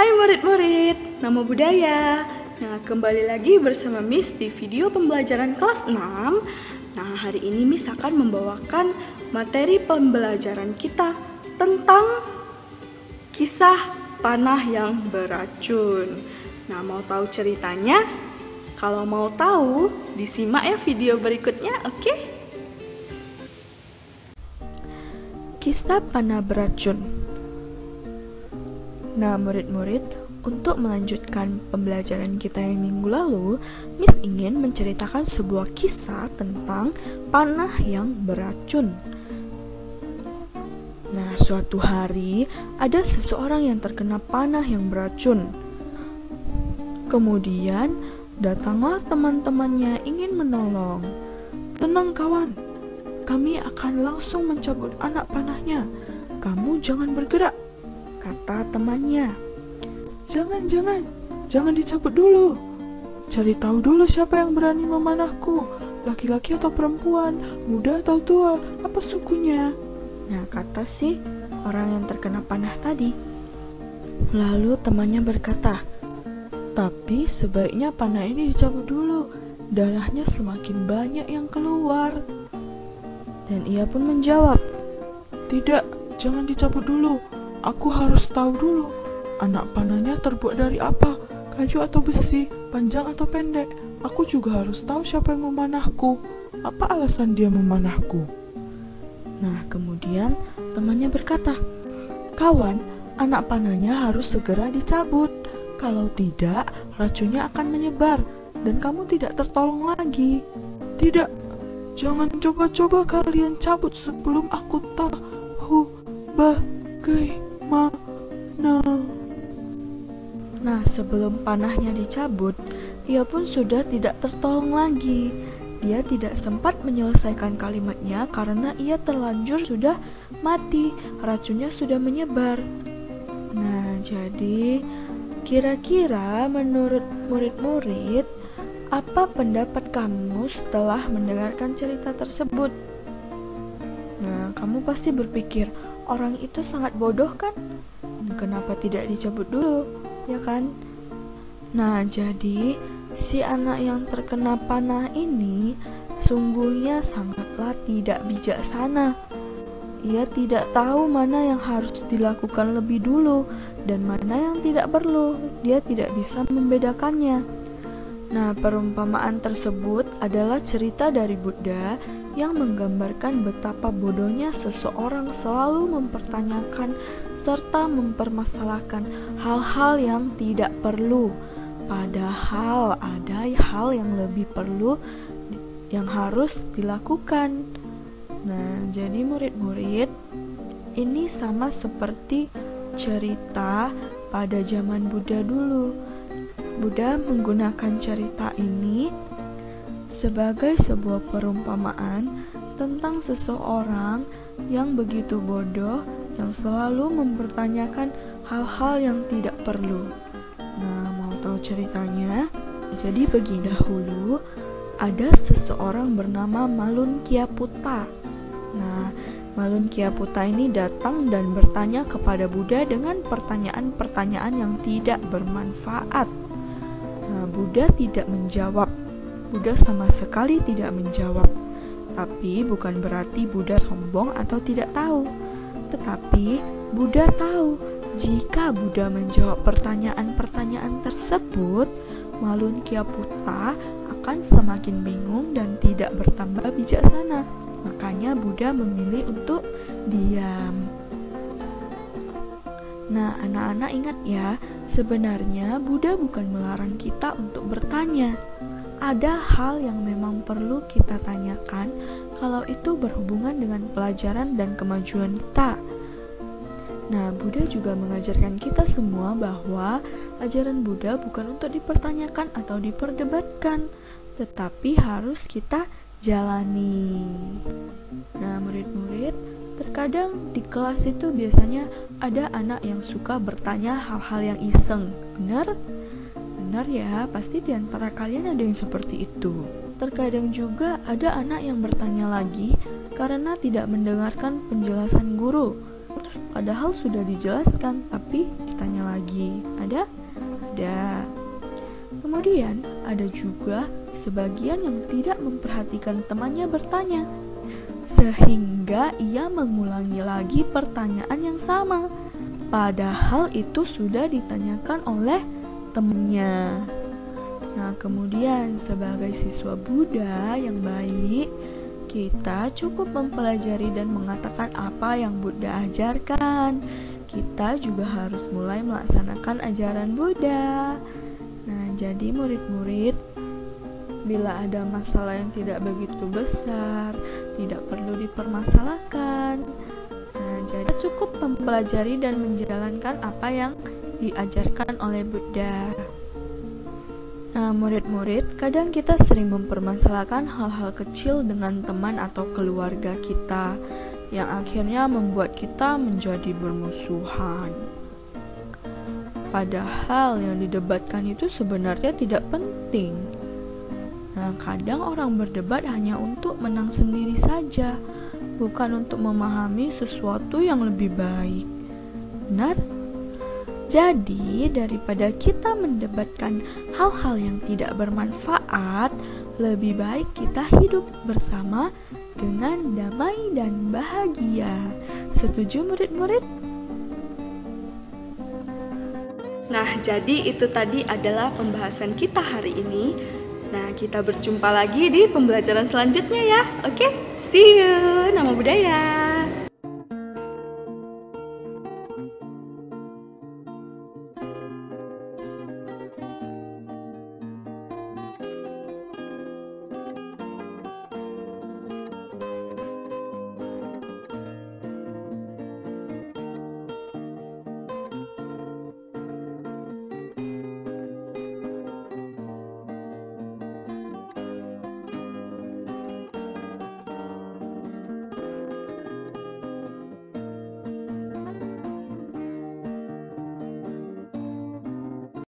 Hai murid-murid, nama budaya. Nah, kembali lagi bersama Miss di video pembelajaran kelas 6. Nah, hari ini Miss akan membawakan materi pembelajaran kita tentang kisah panah yang beracun. Nah, mau tahu ceritanya? Kalau mau tahu, disimak ya video berikutnya, oke? Kisah panah beracun. Nah, murid-murid, untuk melanjutkan pembelajaran kita yang minggu lalu, Miss ingin menceritakan sebuah kisah tentang panah yang beracun. Nah, suatu hari ada seseorang yang terkena panah yang beracun. Kemudian, datanglah teman-temannya ingin menolong. "Tenang kawan, kami akan langsung mencabut anak panahnya. Kamu jangan bergerak," kata temannya. Jangan dicabut dulu. Cari tahu dulu siapa yang berani memanahku, laki-laki atau perempuan, muda atau tua, apa sukunya." Nah, kata si orang yang terkena panah tadi. Lalu temannya berkata, "Tapi sebaiknya panah ini dicabut dulu, darahnya semakin banyak yang keluar." Dan ia pun menjawab, "Tidak, jangan dicabut dulu. Aku harus tahu dulu, anak panahnya terbuat dari apa, kayu atau besi, panjang atau pendek. Aku juga harus tahu siapa yang memanahku. Apa alasan dia memanahku?" Nah, kemudian temannya berkata, "Kawan, anak panahnya harus segera dicabut. Kalau tidak, racunnya akan menyebar dan kamu tidak tertolong lagi." "Tidak, jangan coba-coba kalian cabut sebelum aku tahu bagaimana." Nah, sebelum panahnya dicabut, ia pun sudah tidak tertolong lagi. Dia tidak sempat menyelesaikan kalimatnya karena ia terlanjur sudah mati, racunnya sudah menyebar. Nah, jadi kira-kira menurut murid-murid, apa pendapat kamu setelah mendengarkan cerita tersebut? Nah, kamu pasti berpikir, orang itu sangat bodoh kan? Kenapa tidak dicabut dulu, ya kan? Nah, jadi si anak yang terkena panah ini sungguhnya sangatlah tidak bijaksana. Ia tidak tahu mana yang harus dilakukan lebih dulu dan mana yang tidak perlu. Dia tidak bisa membedakannya. Nah, perumpamaan tersebut adalah cerita dari Buddha yang menggambarkan betapa bodohnya seseorang selalu mempertanyakan serta mempermasalahkan hal-hal yang tidak perlu. Padahal ada hal yang lebih perlu yang harus dilakukan. Nah, jadi murid-murid, ini sama seperti cerita pada zaman Buddha dulu. Buddha menggunakan cerita ini sebagai sebuah perumpamaan tentang seseorang yang begitu bodoh, yang selalu mempertanyakan hal-hal yang tidak perlu. Nah, mau tahu ceritanya? Jadi begini dahulu, ada seseorang bernama Malun Kiaputa. Nah, Malun Kiaputa ini datang dan bertanya kepada Buddha dengan pertanyaan-pertanyaan yang tidak bermanfaat. Nah, Buddha tidak menjawab. Buddha sama sekali tidak menjawab. Tapi bukan berarti Buddha sombong atau tidak tahu. Tetapi Buddha tahu, jika Buddha menjawab pertanyaan-pertanyaan tersebut, Malun Kiaputa akan semakin bingung dan tidak bertambah bijaksana. Makanya Buddha memilih untuk diam. Nah, anak-anak ingat ya, sebenarnya Buddha bukan melarang kita untuk bertanya. Ada hal yang memang perlu kita tanyakan kalau itu berhubungan dengan pelajaran dan kemajuan kita. Nah, Buddha juga mengajarkan kita semua bahwa ajaran Buddha bukan untuk dipertanyakan atau diperdebatkan, tetapi harus kita jalani. Nah, murid-murid, terkadang di kelas itu biasanya ada anak yang suka bertanya hal-hal yang iseng. Benar? Benar ya, pasti di antara kalian ada yang seperti itu. Terkadang juga ada anak yang bertanya lagi karena tidak mendengarkan penjelasan guru. Padahal sudah dijelaskan, tapi ditanya lagi. Ada? Ada. Kemudian ada juga sebagian yang tidak memperhatikan temannya bertanya, sehingga ia mengulangi lagi pertanyaan yang sama, padahal itu sudah ditanyakan oleh temannya. Nah, kemudian sebagai siswa Buddha yang baik, kita cukup mempelajari dan mengatakan apa yang Buddha ajarkan. Kita juga harus mulai melaksanakan ajaran Buddha. Nah, jadi murid-murid, bila ada masalah yang tidak begitu besar, tidak perlu dipermasalahkan. Nah, jadi cukup mempelajari dan menjalankan apa yang diajarkan oleh Buddha. Nah, murid-murid, kadang kita sering mempermasalahkan hal-hal kecil dengan teman atau keluarga kita, yang akhirnya membuat kita menjadi bermusuhan. Padahal yang didebatkan itu sebenarnya tidak penting. Nah, kadang orang berdebat hanya untuk menang sendiri saja, bukan untuk memahami sesuatu yang lebih baik. Benar? Jadi, daripada kita mendebatkan hal-hal yang tidak bermanfaat, lebih baik kita hidup bersama dengan damai dan bahagia. Setuju murid-murid? Nah, jadi itu tadi adalah pembahasan kita hari ini. Nah, kita berjumpa lagi di pembelajaran selanjutnya ya. Oke, see you. Namo Buddhaya.